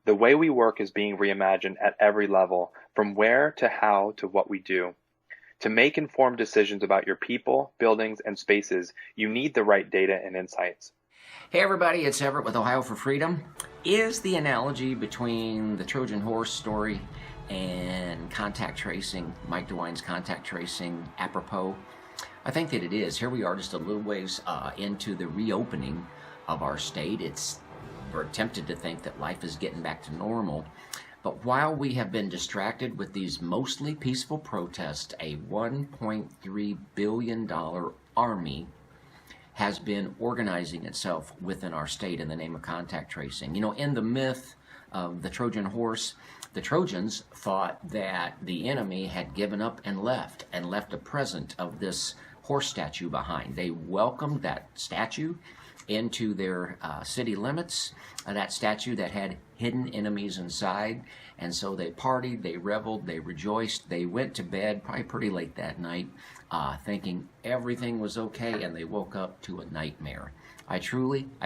The way we work is being reimagined at every level, from where to how to what we do. To make informed decisions about your people, buildings, and spaces, you need the right data and insights. Hey everybody, it's Everett with Ohio for Freedom. Is the analogy between the Trojan horse story and contact tracing, Mike DeWine's contact tracing, apropos? I think that it is. Here we are just a little ways into the reopening of our state. We're tempted to think that life is getting back to normal. But while we have been distracted with these mostly peaceful protests, a $1.3 billion army has been organizing itself within our state in the name of contact tracing. You know, in the myth of the Trojan horse, the Trojans thought that the enemy had given up and left a present of this horse statue behind. They welcomed that statue into their city limits, that statue that had hidden enemies inside. And so they partied, they reveled, they rejoiced, they went to bed probably pretty late that night thinking everything was okay, and they woke up to a nightmare. I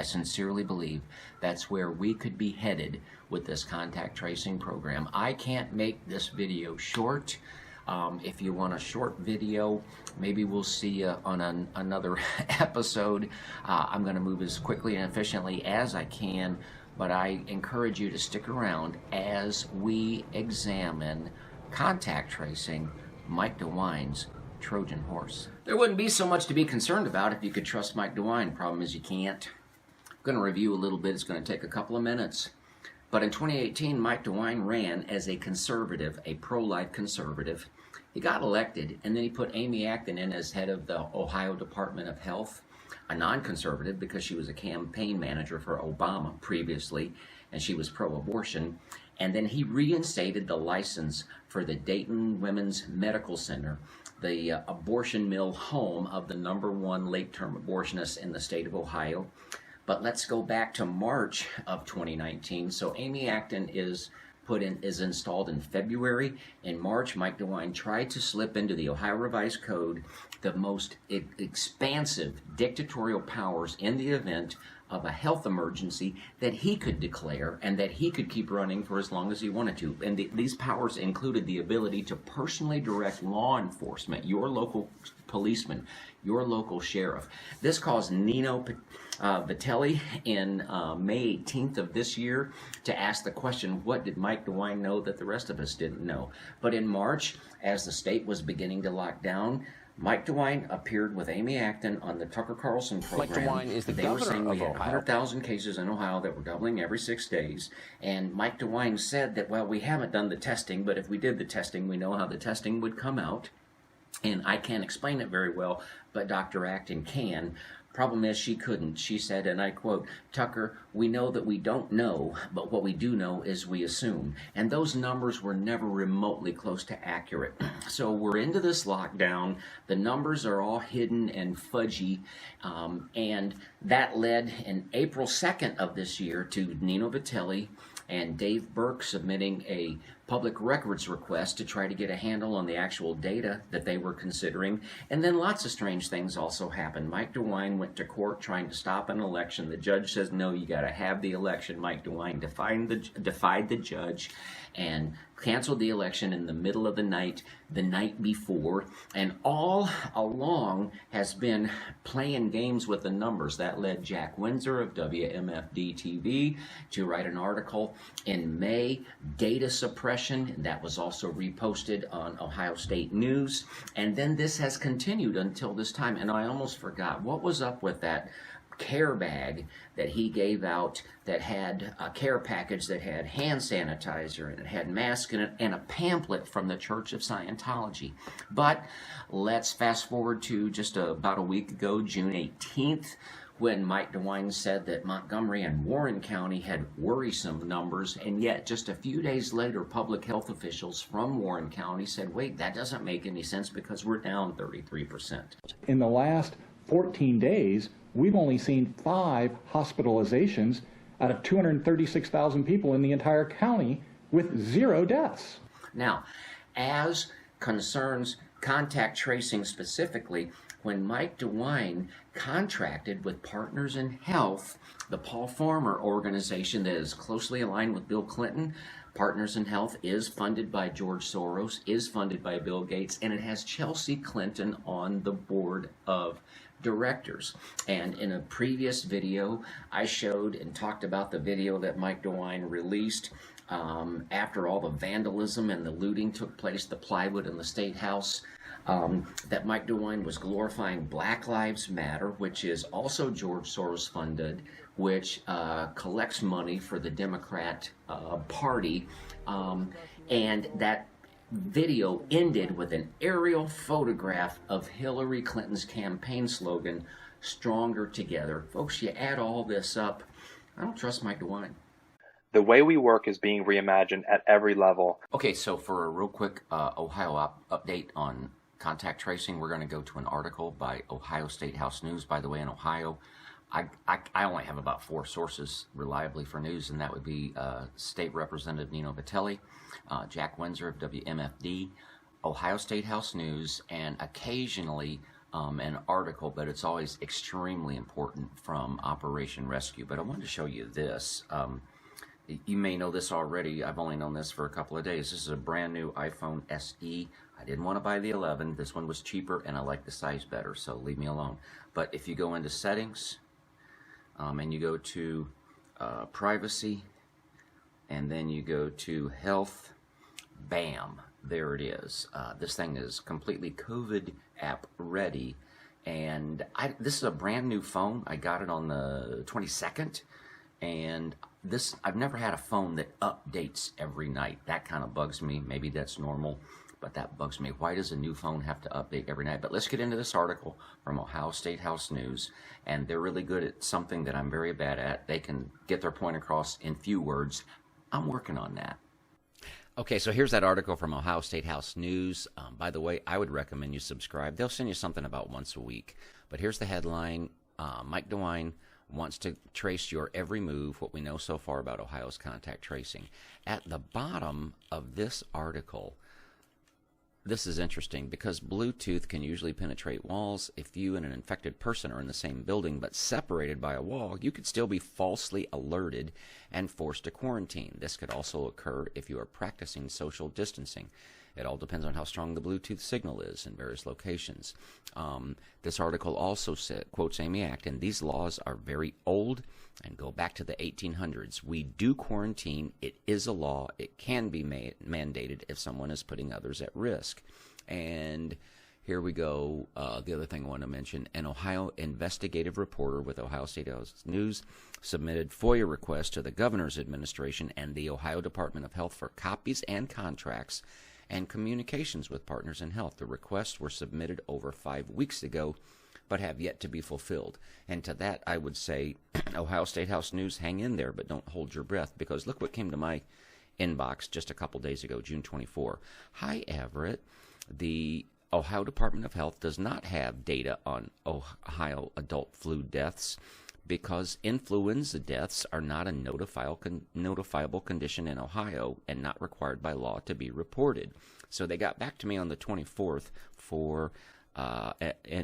sincerely believe that's where we could be headed with this contact tracing program. I can't make this video short. If you want a short video, maybe we'll see you on another episode. I'm going to move as quickly and efficiently as I can, but I encourage you to stick around as we examine contact tracing, Mike DeWine's Trojan horse. There wouldn't be so much to be concerned about if you could trust Mike DeWine. Problem is you can't. I'm going to review a little bit. It's going to take a couple of minutes. But in 2018, Mike DeWine ran as a conservative, a pro-life conservative. He got elected, and then he put Amy Acton in as head of the Ohio Department of Health, a non-conservative because she was a campaign manager for Obama previously, and she was pro-abortion. And then he reinstated the license for the Dayton Women's Medical Center, the abortion mill home of the #1 late-term abortionist in the state of Ohio. But let's go back to March of 2019. So Amy Acton is installed in February. In March, Mike DeWine tried to slip into the Ohio Revised Code the most expansive dictatorial powers in the event of a health emergency that he could declare and that he could keep running for as long as he wanted to. And these powers included the ability to personally direct law enforcement, your local policeman, your local sheriff. This caused Nino Vitelli in May 18th of this year to ask the question, what did Mike DeWine know that the rest of us didn't know? But in March, as the state was beginning to lock down, Mike DeWine appeared with Amy Acton on the Tucker Carlson program. Mike DeWine is the They governor were saying we of had Ohio. 100,000 cases in Ohio that were doubling every 6 days. And Mike DeWine said that, well, we haven't done the testing, but if we did the testing, we know how the testing would come out. And I can't explain it very well, but Dr. Acton can. Problem is she couldn't. She said, and I quote, "Tucker, we know that we don't know, but what we do know is we assume." And those numbers were never remotely close to accurate. So we're into this lockdown. The numbers are all hidden and fudgy. And that led in April 2nd of this year to Nino Vitelli and Dave Burke submitting a public records request to try to get a handle on the actual data that they were considering. And then lots of strange things also happened. Mike DeWine went to court trying to stop an election. The judge says, no, you got to have the election. Mike DeWine defied the judge and canceled the election in the middle of the night before, and all along has been playing games with the numbers. That led Jack Windsor of WMFD-TV to write an article in May, data suppression, and that was also reposted on Ohio State News. And then this has continued until this time, and I almost forgot what was up with that care bag that he gave out that had a care package that had hand sanitizer and it had masks in it and a pamphlet from the Church of Scientology. But let's fast forward to just about a week ago, June 18th, when Mike DeWine said that Montgomery and Warren County had worrisome numbers, and yet just a few days later, public health officials from Warren County said, wait, that doesn't make any sense because we're down 33%. In the last 14 days, we've only seen 5 hospitalizations out of 236,000 people in the entire county with 0 deaths. Now, as concerns contact tracing specifically, when Mike DeWine contracted with Partners in Health, the Paul Farmer organization that is closely aligned with Bill Clinton. Partners in Health is funded by George Soros, is funded by Bill Gates, and it has Chelsea Clinton on the board of directors. And in a previous video, I showed and talked about the video that Mike DeWine released after all the vandalism and the looting took place, the plywood in the State House, that Mike DeWine was glorifying Black Lives Matter, which is also George Soros funded, which collects money for the Democrat Party, and that video ended with an aerial photograph of Hillary Clinton's campaign slogan, "Stronger Together." Folks, you add all this up, I don't trust Mike DeWine. The way we work is being reimagined at every level. Okay, so for a real quick Ohio update on contact tracing, we're going to go to an article by Ohio State House News. By the way, in Ohio, I only have about 4 sources reliably for news, and that would be State Representative Nino Vitelli, Jack Windsor of WMFD, Ohio State House News, and occasionally an article, but it's always extremely important, from Operation Rescue. But I wanted to show you this. You may know this already. I've only known this for a couple of days. This is a brand new iPhone SE. I didn't want to buy the 11. This one was cheaper, and I like the size better, so leave me alone. But if you go into Settings, and you go to Privacy, and then you go to Health, bam, there it is. This thing is completely COVID app ready, and this is a brand new phone. I got it on the 22nd, and I've never had a phone that updates every night. That kind of bugs me. Maybe that's normal, but that bugs me. Why does a new phone have to update every night? But let's get into this article from Ohio State House News, and they're really good at something that I'm very bad at. They can get their point across in few words. I'm working on that. Okay, so here's that article from Ohio State House News. By the way, I would recommend you subscribe. They'll send you something about once a week. But here's the headline. Mike DeWine wants to trace your every move, what we know so far about Ohio's contact tracing. At the bottom of this article, this is interesting because Bluetooth can usually penetrate walls. If you and an infected person are in the same building but separated by a wall, you could still be falsely alerted and forced to quarantine. This could also occur if you are practicing social distancing. It all depends on how strong the Bluetooth signal is in various locations. This article also quotes Amy Acton. These laws are very old and go back to the 1800s. We do quarantine. It is a law. It can be mandated if someone is putting others at risk. And here we go. The other thing I want to mention, an Ohio investigative reporter with Ohio State House News submitted FOIA requests to the governor's administration and the Ohio Department of Health for copies and contracts and communications with Partners in Health. The requests were submitted over 5 weeks ago, but have yet to be fulfilled. And to that, I would say, Ohio State House News, hang in there, but don't hold your breath, because look what came to my inbox just a couple days ago, June 24. Hi, Everett. The Ohio Department of Health does not have data on Ohio adult flu deaths because influenza deaths are not a notifiable condition in Ohio and not required by law to be reported. So they got back to me on the 24th for a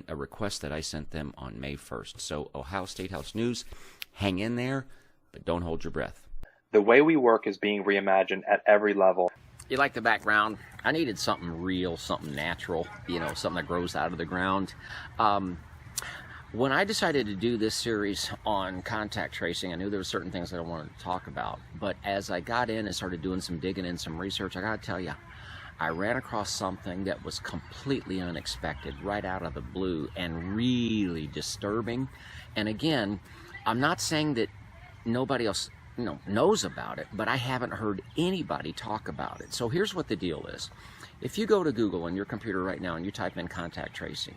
request that I sent them on May 1st. So Ohio State House News, hang in there, but don't hold your breath. The way we work is being reimagined at every level. You like the background? I needed something real, something natural, something that grows out of the ground. When I decided to do this series on contact tracing, I knew there were certain things that I wanted to talk about. But as I got in and started doing some digging and some research, I got to tell you, I ran across something that was completely unexpected, right out of the blue, and really disturbing. And again, I'm not saying that nobody else knows about it, but I haven't heard anybody talk about it. So here's what the deal is. If you go to Google on your computer right now and you type in contact tracing,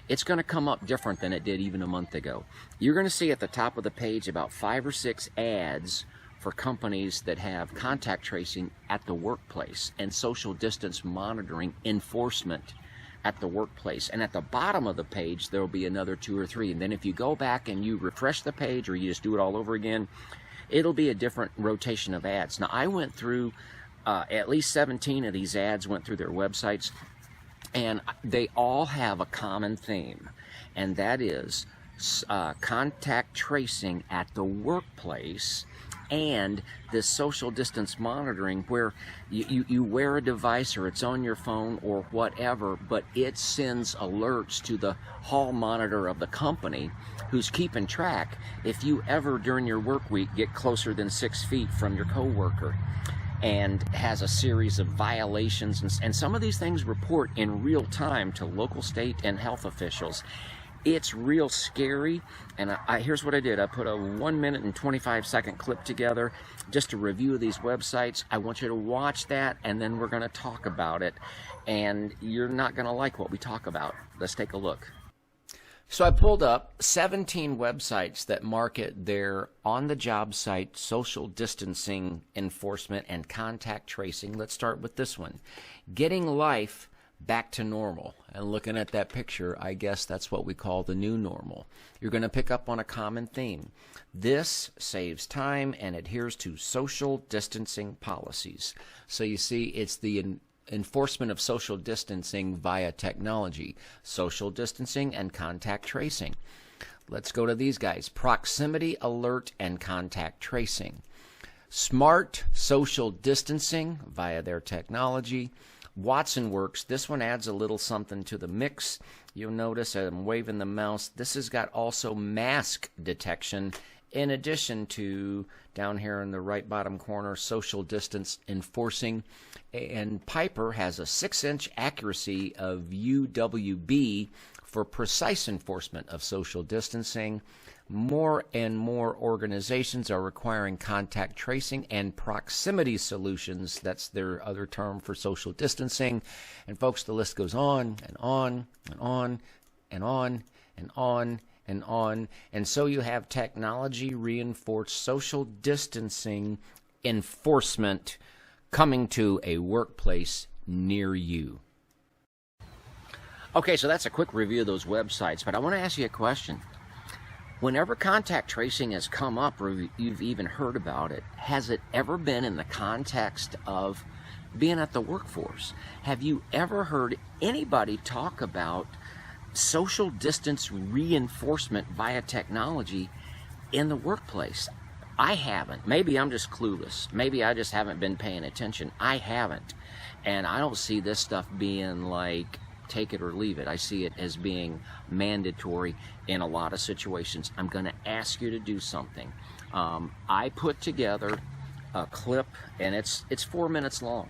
it's going to come up different than it did even a month ago. You're going to see at the top of the page about 5 or 6 ads for companies that have contact tracing at the workplace and social distance monitoring enforcement at the workplace. And at the bottom of the page, there will be another 2 or 3. And then if you go back and you refresh the page or you just do it all over again, it'll be a different rotation of ads. Now, I went through at least 17 of these ads, went through their websites, and they all have a common theme. and that is contact tracing at the workplace and this social distance monitoring where you wear a device or it's on your phone or whatever, but it sends alerts to the hall monitor of the company who's keeping track if you ever during your work week get closer than 6 feet from your coworker, and has a series of violations, and some of these things report in real time to local, state, and health officials. It's real scary, and here's what I did. I put a 1 minute and 25-second clip together, just a review of these websites. I want you to watch that, and then we're going to talk about it, and you're not going to like what we talk about. Let's take a look. So I pulled up 17 websites that market their on-the-job site social distancing enforcement and contact tracing. Let's start with this one, Getting Life Back to Normal. And looking at that picture, I guess that's what we call the new normal. You're going to pick up on a common theme. This saves time and adheres to social distancing policies. So you see, it's the enforcement of social distancing via technology, social distancing and contact tracing. Let's go to these guys. Proximity alert and contact tracing. Smart social distancing via their technology. Watson Works, this one adds a little something to the mix. You'll notice I'm waving the mouse. This has got also mask detection in addition to, down here in the right bottom corner, social distance enforcing. And Piper has a 6-inch accuracy of UWB for precise enforcement of social distancing. More and more organizations are requiring contact tracing and proximity solutions. That's their other term for social distancing. And folks, the list goes on and on and on and on and on and on. And so you have technology reinforced social distancing enforcement coming to a workplace near you. Okay, so that's a quick review of those websites, but I want to ask you a question. Whenever contact tracing has come up or you've even heard about it, has it ever been in the context of being at the workforce? Have you ever heard anybody talk about social distance reinforcement via technology in the workplace? I haven't. Maybe I'm just clueless. Maybe I just haven't been paying attention. I haven't. And I don't see this stuff being like take it or leave it. I see it as being mandatory in a lot of situations. I'm going to ask you to do something. I put together a clip, and it's 4 minutes long.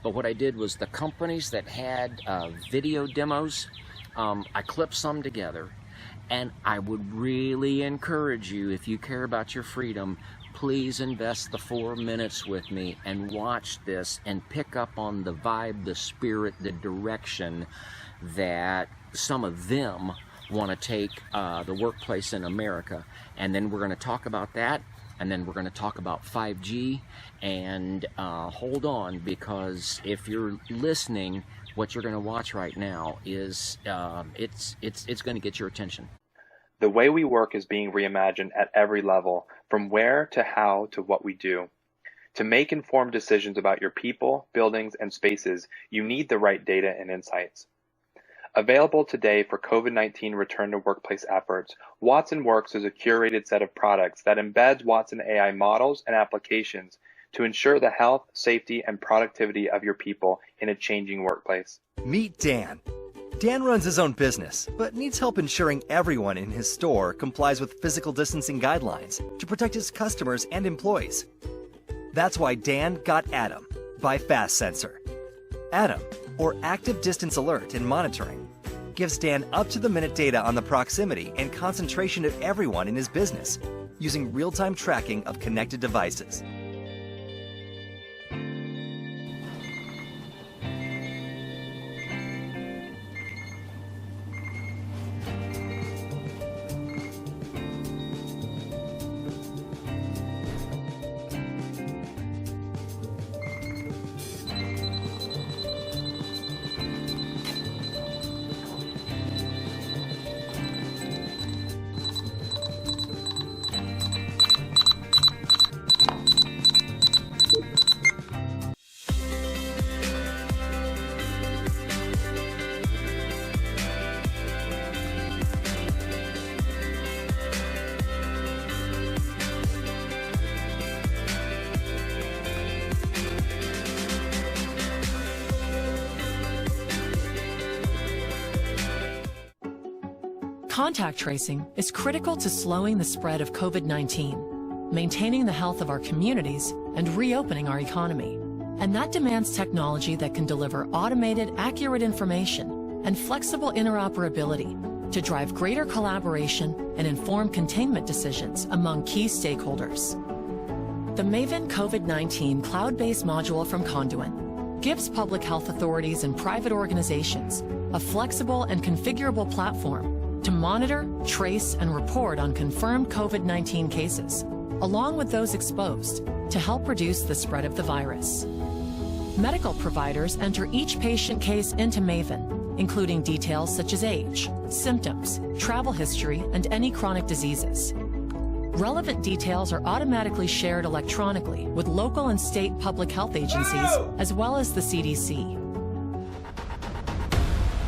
But what I did was the companies that had video demos, I clipped some together, and I would really encourage you, if you care about your freedom, please invest the 4 minutes with me and watch this and pick up on the vibe, the spirit, the direction that some of them want to take the workplace in America. And then we're going to talk about that, and then we're going to talk about 5G. And hold on, because if you're listening, what you're going to watch right now is it's going to get your attention. The way we work is being reimagined at every level, from where to how to what we do. To make informed decisions about your people, buildings, and spaces, you need the right data and insights. Available today for COVID-19 return to workplace efforts, Watson Works is a curated set of products that embeds Watson AI models and applications to ensure the health, safety, and productivity of your people in a changing workplace. Meet Dan. Dan runs his own business, but needs help ensuring everyone in his store complies with physical distancing guidelines to protect his customers and employees. That's why Dan got Atom by Fast Sensor. Atom, or Active Distance Alert and Monitoring, gives Dan up-to-the-minute data on the proximity and concentration of everyone in his business using real-time tracking of connected devices. Contact tracing is critical to slowing the spread of COVID-19, maintaining the health of our communities, and reopening our economy. And that demands technology that can deliver automated, accurate information and flexible interoperability to drive greater collaboration and inform containment decisions among key stakeholders. The Maven COVID-19 cloud-based module from Conduin gives public health authorities and private organizations a flexible and configurable platform to monitor, trace, and report on confirmed COVID-19 cases, along with those exposed, to help reduce the spread of the virus. Medical providers enter each patient case into Maven, including details such as age, symptoms, travel history, and any chronic diseases. Relevant details are automatically shared electronically with local and state public health agencies, as well as the CDC.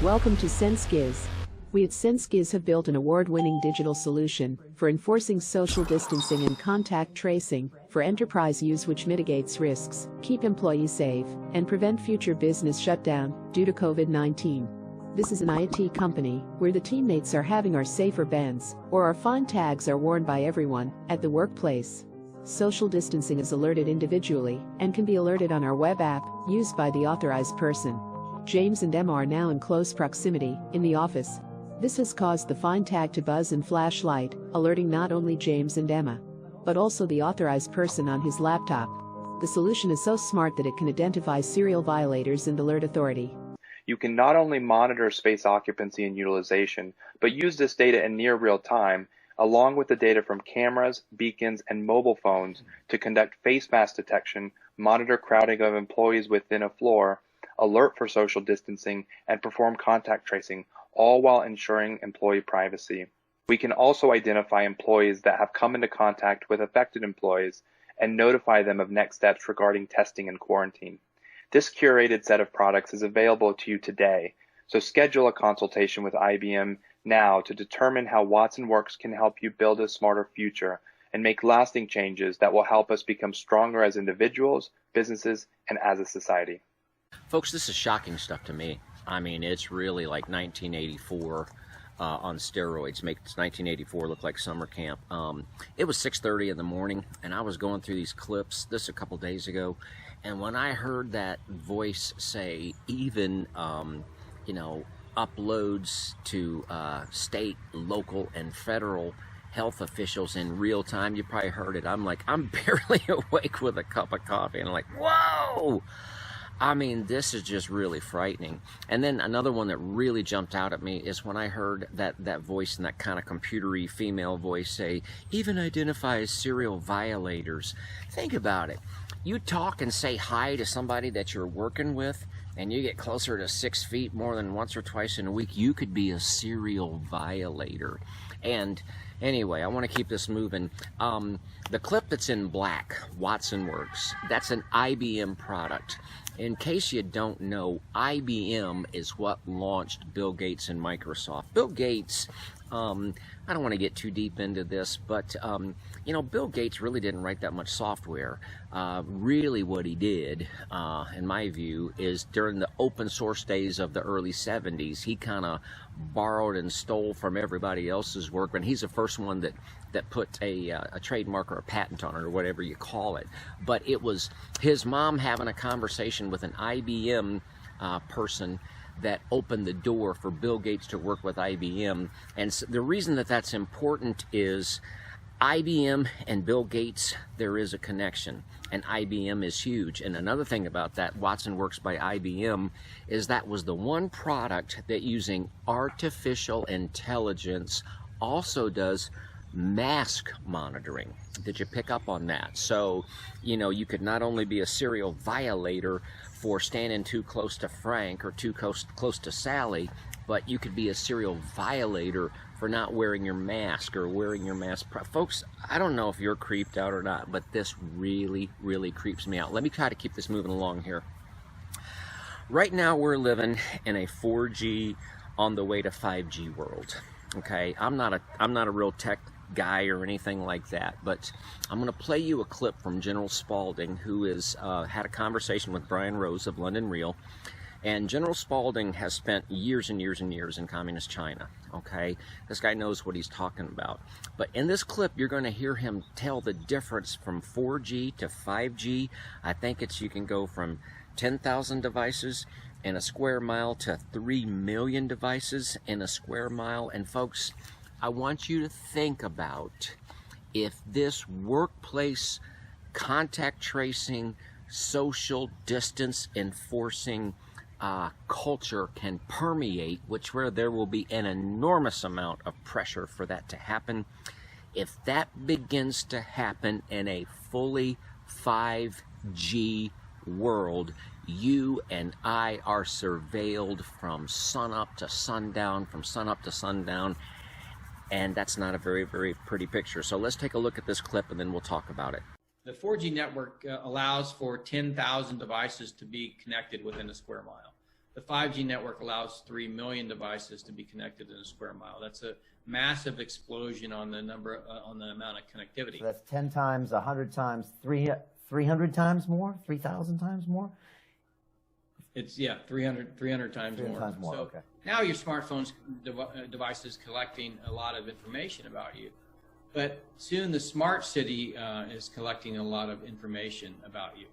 Welcome to SenseGiz. We at SenseGiz have built an award-winning digital solution for enforcing social distancing and contact tracing for enterprise use, which mitigates risks, keep employees safe, and prevent future business shutdown due to COVID-19. This is an IT company where the teammates are having our safer bands, or our fine tags are worn by everyone at the workplace. Social distancing is alerted individually and can be alerted on our web app used by the authorized person. James and Emma are now in close proximity in the office. This has caused the fine tag to buzz and flash light, alerting not only James and Emma, but also the authorized person on his laptop. The solution is so smart that it can identify serial violators and alert authority. You can not only monitor space occupancy and utilization, but use this data in near real time, along with the data from cameras, beacons, and mobile phones to conduct face mask detection, monitor crowding of employees within a floor, alert for social distancing, and perform contact tracing, all while ensuring employee privacy. We can also identify employees that have come into contact with affected employees and notify them of next steps regarding testing and quarantine. This curated set of products is available to you today, so schedule a consultation with IBM now to determine how Watson Works can help you build a smarter future and make lasting changes that will help us become stronger as individuals, businesses, and as a society. Folks, this is shocking stuff to me. I mean, it's really like 1984 on steroids. Makes 1984 look like summer camp. It was 6:30 in the morning, and I was going through these clips this a couple days ago, and when I heard that voice say, even, uploads to state, local, and federal health officials in real time, you probably heard it. I'm like, I'm barely awake with a cup of coffee, and I'm like, whoa! I mean, this is just really frightening. And then another one that really jumped out at me is when I heard that voice and that kind of computery female voice say, even identify as serial violators. Think about it. You talk and say hi to somebody that you're working with, and you get closer to 6 feet more than once or twice in a week, you could be a serial violator. And anyway, I want to keep this moving. The clip that's in black, Watson Works, that's an IBM product. In case you don't know, IBM is what launched Bill Gates and Microsoft. Bill Gates, I don't want to get too deep into this, but, Bill Gates really didn't write that much software. Really what he did, in my view, is during the open source days of the early 70s, he kind of borrowed and stole from everybody else's work, and he's the first one that put a trademark or a patent on it, or whatever you call it. But it was his mom having a conversation with an IBM person that opened the door for Bill Gates to work with IBM. And so the reason that that's important is IBM and Bill Gates, there is a connection, and IBM is huge. And another thing about that, Watson Works by IBM, is that was the one product that, using artificial intelligence, also does mask monitoring. Did you pick up on that? So, you could not only be a serial violator for standing too close to Frank or too close to Sally, but you could be a serial violator for not wearing your mask or wearing your mask. Folks, I don't know if you're creeped out or not, but this really, really creeps me out. Let me try to keep this moving along here. Right now we're living in a 4G on the way to 5G world. Okay, I'm not a real tech guy or anything like that, but I'm going to play you a clip from General Spaulding, who is had a conversation with Brian Rose of London Real, And General Spaulding has spent years and years and years in communist China, okay? This guy knows what he's talking about. But in this clip, you're going to hear him tell the difference from 4G to 5G. I think you can go from 10,000 devices in a square mile to 3 million devices in a square mile. And folks, I want you to think about if this workplace contact tracing, social distance enforcing culture can permeate, where there will be an enormous amount of pressure for that to happen. If that begins to happen in a fully 5G world, you and I are surveilled from sunup to sundown, and that's not a very, very pretty picture. So let's take a look at this clip and then we'll talk about it. The 4G network allows for 10,000 devices to be connected within a square mile. The 5G network allows 3 million devices to be connected in a square mile. That's a massive explosion on the number, on the amount of connectivity. So that's 10 times, 100 times, 300 times more, 3,000 times more? It's, 300 times more. Times more, so okay. Now your smartphone's device is collecting a lot of information about you. But soon the smart city is collecting a lot of information about you.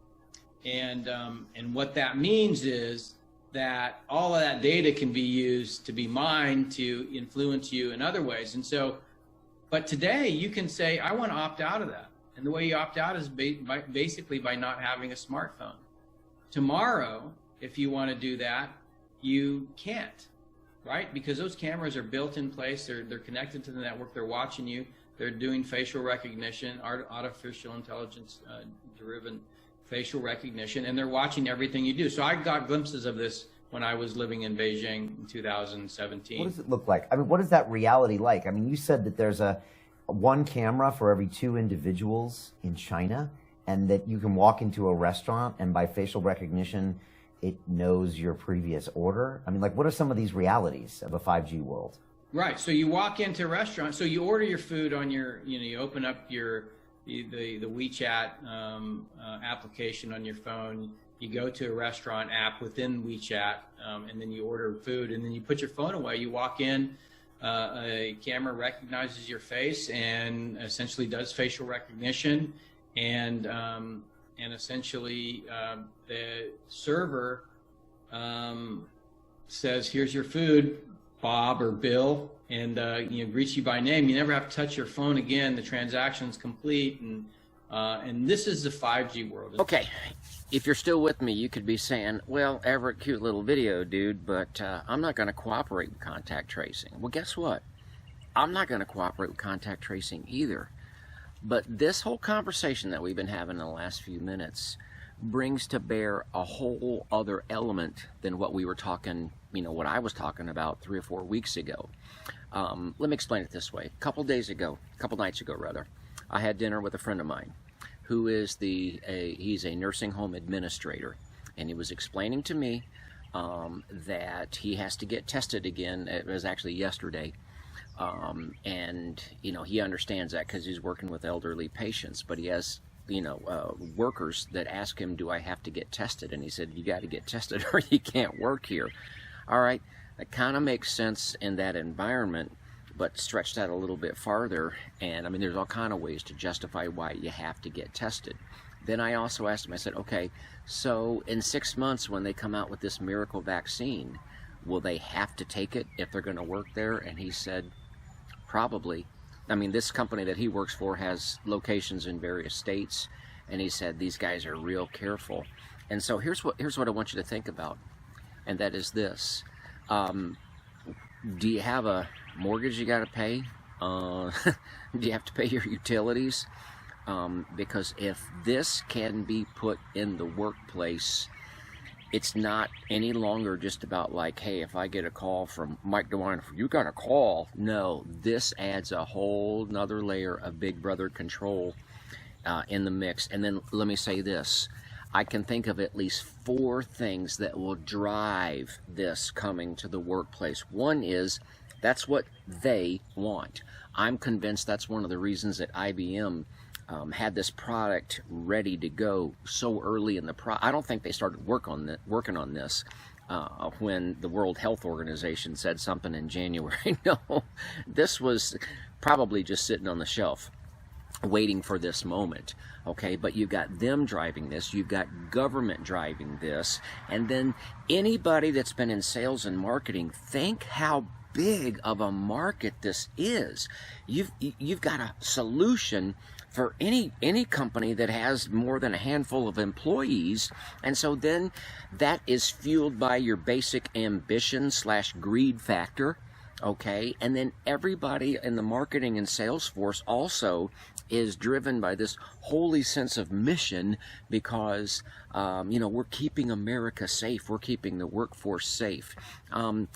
And what that means is that all of that data can be used to be mined to influence you in other ways. And so, but today you can say, I want to opt out of that. And the way you opt out is basically by not having a smartphone. Tomorrow, if you want to do that, you can't, right? Because those cameras are built in place. They're connected to the network. They're watching you. They're doing facial recognition, artificial intelligence driven facial recognition, and they're watching everything you do. So I got glimpses of this when I was living in Beijing in 2017. What does it look like? I mean, what is that reality like? I mean, you said that there's one camera for every 2 individuals in China, and that you can walk into a restaurant and by facial recognition, it knows your previous order. I mean, like, what are some of these realities of a 5G world? Right. So you walk into a restaurant. So you order your food on your, you open up the WeChat application on your phone. You go to a restaurant app within WeChat, and then you order food, and then you put your phone away. You walk in, a camera recognizes your face and essentially does facial recognition, and essentially the server says, "Here's your food, Bob or Bill," and greets you by name. You never have to touch your phone again. The transaction's complete, and this is the 5G world. Okay, if you're still with me, you could be saying, well, Everett, cute little video, dude, but I'm not going to cooperate with contact tracing. Well, guess what? I'm not going to cooperate with contact tracing either. But this whole conversation that we've been having in the last few minutes brings to bear a whole other element than what we were talking, what I was talking about 3 or 4 weeks ago. Let me explain it this way. A couple nights ago, I had dinner with a friend of mine who is he's a nursing home administrator, and he was explaining to me that he has to get tested again. It was actually yesterday. And he understands that because he's working with elderly patients, but he has workers that ask him, do I have to get tested? And he said, you got to get tested or you can't work here. All right, that kind of makes sense in that environment, but stretch that a little bit farther, and I mean, there's all kind of ways to justify why you have to get tested. Then I also asked him, I said, okay, so in 6 months when they come out with this miracle vaccine, will they have to take it if they're going to work there? And he said, probably. I mean, this company that he works for has locations in various states, and he said these guys are real careful. And so here's what I want you to think about, and that is this: do you have a mortgage you got to pay? Do you have to pay your utilities? Because if this can be put in the workplace, it's not any longer just about like, hey, if I get a call from Mike DeWine, you got a call. No, this adds a whole nother layer of Big Brother control in the mix. And then let me say this. I can think of at least 4 things that will drive this coming to the workplace. One is that's what they want. I'm convinced that's one of the reasons that IBM had this product ready to go so early in the I don't think they started working on this when the World Health Organization said something in January. No, this was probably just sitting on the shelf waiting for this moment. Okay, but you've got them driving this, you've got government driving this, and then anybody that's been in sales and marketing, think how big of a market this is. You've got a solution for any company that has more than a handful of employees, and so then that is fueled by your basic ambition / greed factor. Okay, and then everybody in the marketing and sales force also is driven by this holy sense of mission, because we're keeping America safe, we're keeping the workforce safe. I'm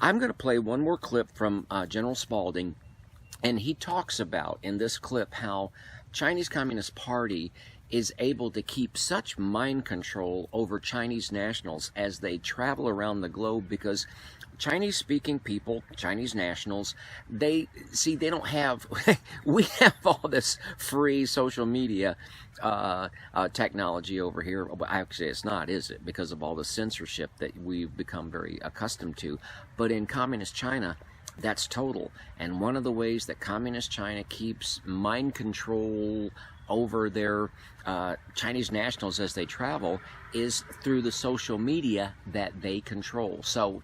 going to play one more clip from General Spalding, and he talks about in this clip how Chinese Communist Party is able to keep such mind control over Chinese nationals as they travel around the globe, because Chinese-speaking people, Chinese nationals, they don't have, we have all this free social media technology over here. Actually, it's not, is it? Because of all the censorship that we've become very accustomed to. But in Communist China, that's total. And one of the ways that Communist China keeps mind control over their Chinese nationals as they travel is through the social media that they control. So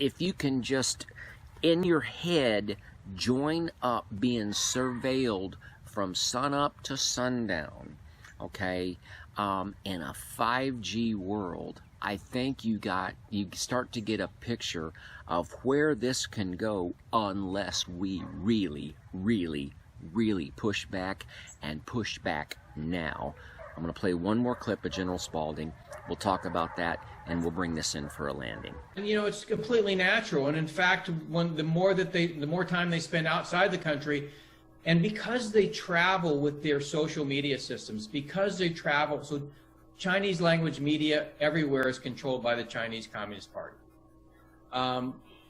if you can just, in your head, join up being surveilled from sunup to sundown, okay, in a 5G world, I think you start to get a picture of where this can go unless we really, really, really push back, and push back now. I'm going to play one more clip of General Spalding. We'll talk about that, and we'll bring this in for a landing. And it's completely natural. And in fact, the more time they spend outside the country, and because they travel with their social media systems, because they travel, so Chinese language media everywhere is controlled by the Chinese Communist Party.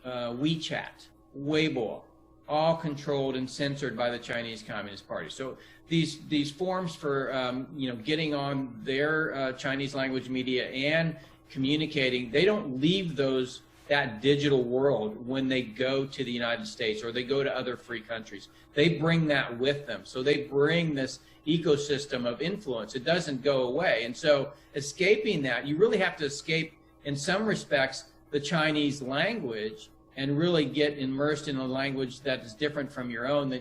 WeChat, Weibo, all controlled and censored by the Chinese Communist Party. So these forms for getting on their Chinese language media and communicating, they don't leave that digital world when they go to the United States or they go to other free countries. They bring that with them. So they bring this ecosystem of influence. It doesn't go away. And so escaping that, you really have to escape, in some respects, the Chinese language and really get immersed in a language that is different from your own,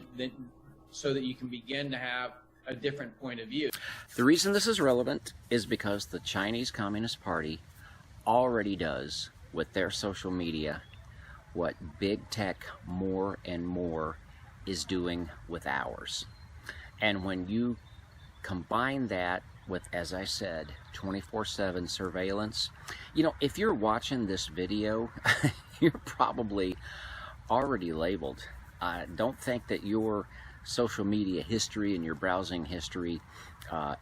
so that you can begin to have a different point of view. The reason this is relevant is because the Chinese Communist Party already does with their social media what big tech more and more is doing with ours. And when you combine that with, as I said, 24/7 surveillance, if you're watching this video, you're probably already labeled. Don't think that your social media history and your browsing history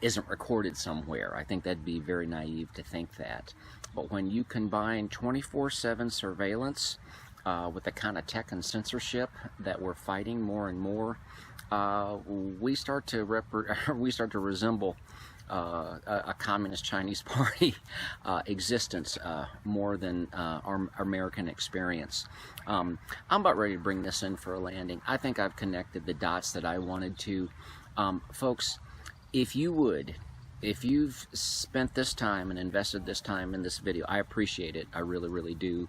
isn't recorded somewhere. I think that'd be very naive to think that. But when you combine 24/7 surveillance with the kind of tech and censorship that we're fighting more and more, we start to resemble a communist Chinese Party existence more than our American experience. I'm about ready to bring this in for a landing. I think I've connected the dots that I wanted to. Folks, if you've spent this time and invested this time in this video, I appreciate it. I really, really do.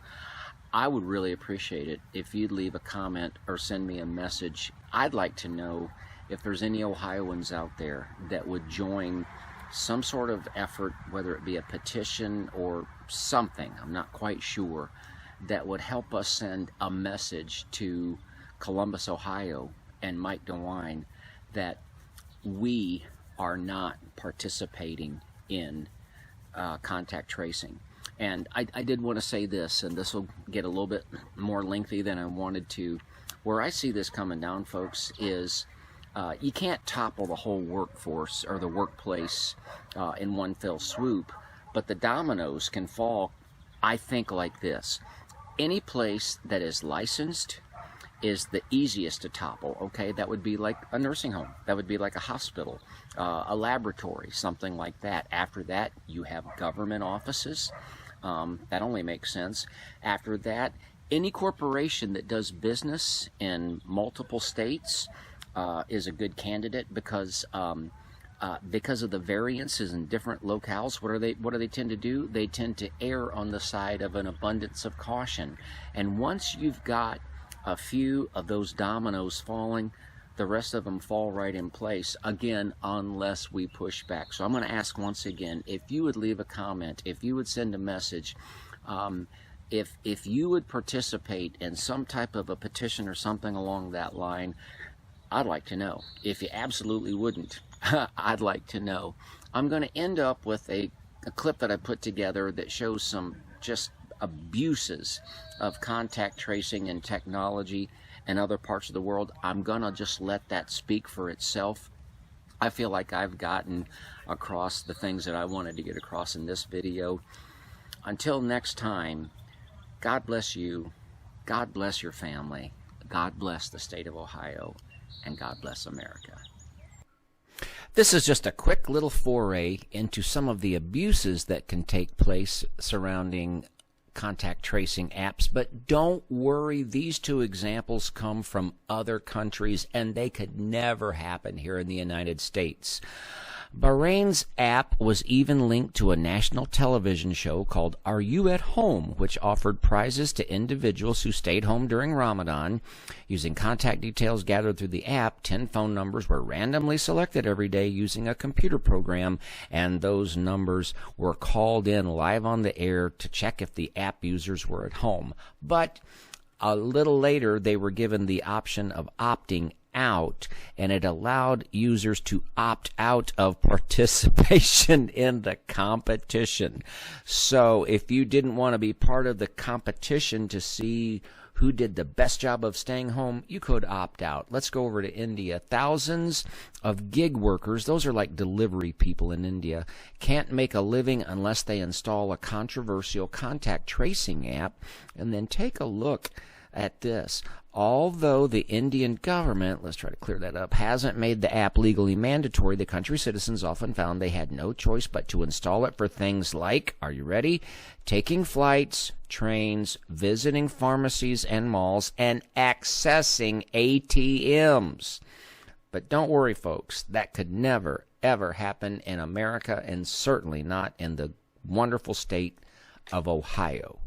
I would really appreciate it if you'd leave a comment or send me a message. I'd like to know if there's any Ohioans out there that would join some sort of effort, whether it be a petition or something, I'm not quite sure, that would help us send a message to Columbus, Ohio, and Mike DeWine that we are not participating in contact tracing. And I did want to say this, and this will get a little bit more lengthy than I wanted to. Where I see this coming down, folks, is you can't topple the whole workforce or the workplace in one fell swoop, but the dominoes can fall, I think, like this. Any place that is licensed is the easiest to topple, okay? That would be like a nursing home. That would be like a hospital, a laboratory, something like that. After that, you have government offices. That only makes sense. After that, any corporation that does business in multiple states is a good candidate because of the variances in different locales. What do they tend to do? They tend to err on the side of an abundance of caution. And once you've got a few of those dominoes falling, the rest of them fall right in place, again, unless we push back. So I'm going to ask once again, if you would leave a comment, if you would send a message, if you would participate in some type of a petition or something along that line, I'd like to know. If you absolutely wouldn't, I'd like to know. I'm going to end up with a clip that I put together that shows some just abuses of contact tracing and technology in other parts of the world. I'm going to just let that speak for itself. I feel like I've gotten across the things that I wanted to get across in this video. Until next time, God bless you, God bless your family, God bless the state of Ohio, and God bless America. This is just a quick little foray into some of the abuses that can take place surrounding contact tracing apps, but don't worry, these two examples come from other countries and they could never happen here in the United States. Bahrain's app was even linked to a national television show called Are You at Home, which offered prizes to individuals who stayed home during Ramadan. Using contact details gathered through the app, 10 phone numbers were randomly selected every day using a computer program, and those numbers were called in live on the air to check if the app users were at home. But a little later, they were given the option of opting out, and it allowed users to opt out of participation in the competition. So if you didn't want to be part of the competition to see who did the best job of staying home, you could opt out. Let's go over to India. Thousands of gig workers, those are like delivery people in India, can't make a living unless they install a controversial contact tracing app. And then take a look at this. Although the Indian government, let's try to clear that up, hasn't made the app legally mandatory, the country's citizens often found they had no choice but to install it for things like, are you ready? Taking flights, trains, visiting pharmacies and malls, and accessing ATMs. But don't worry, folks, that could never, ever happen in America, and certainly not in the wonderful state of Ohio.